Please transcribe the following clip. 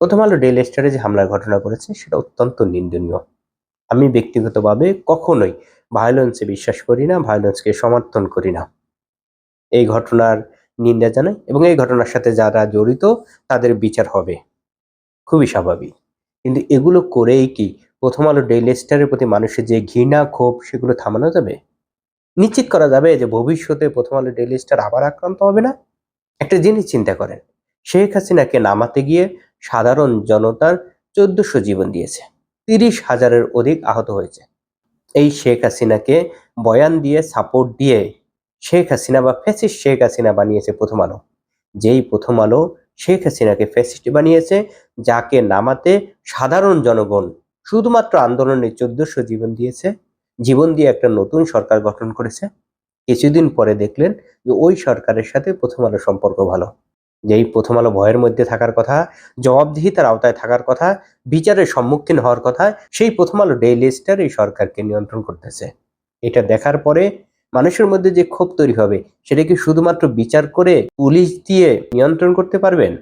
প্রথম আলো ডেইলি স্টারে যে হামলার ঘটনা করেছে সেটা অত্যন্ত নিন্দনীয়। আমি ব্যক্তিগতভাবে কখনোই ভায়োলেন্সে বিশ্বাস করি না, ভায়োলেন্সকে সমর্থন করি না। এই ঘটনার নিন্দা জানাই এবং এই ঘটনার সাথে যারা জড়িত তাদের বিচার হবে, খুবই স্বাভাবিক। কিন্তু এগুলো করেই কি প্রথম আলো ডেইলি স্টারের প্রতি মানুষের যে ঘৃণা ক্ষোভ সেগুলো থামানো যাবে? নিশ্চিত করা যাবে যে ভবিষ্যতে প্রথম আলো ডেইলি স্টার আবার আক্রান্ত হবে না? একটা জিনিস চিন্তা করেন, শেখ হাসিনাকে নামাতে গিয়ে সাধারণ জনতার ১৪০০ জীবন দিয়েছে, ৩০,০০০-এর অধিক আহত হয়েছে। এই শেখ হাসিনাকে বয়ান দিয়ে সাপোর্ট দিয়ে শেখ হাসিনা বা ফ্যাসিস্ট শেখ হাসিনা বানিয়েছে প্রথম আলো। যেই প্রথম আলো শেখ হাসিনাকে ফ্যাসিস্ট বানিয়েছে, যাকে নামাতে সাধারণ জনগণ শুধুমাত্র আন্দোলনে ১৪০০ জীবন দিয়েছে, জীবন দিয়ে একটা নতুন সরকার গঠন করেছে। কিছুদিন পরে দেখলেন যে ওই সরকারের সাথে প্রথম আলো সম্পর্ক ভালো। যেই প্রথম আলো ভয়ের মধ্যে থাকার কথা, জবাবদিহিতার আওতায় থাকার কথা, বিচারের সম্মুখীন হওয়ার কথা, সেই প্রথম আলো ডেইলি স্টার এই সরকারকে নিয়ন্ত্রণ করতেছে। এটা দেখার পরে মানুষের মধ্যে যে ক্ষোভ তৈরি হবে, সেটা কি শুধুমাত্র বিচার করে পুলিশ দিয়ে নিয়ন্ত্রণ করতে পারবেন?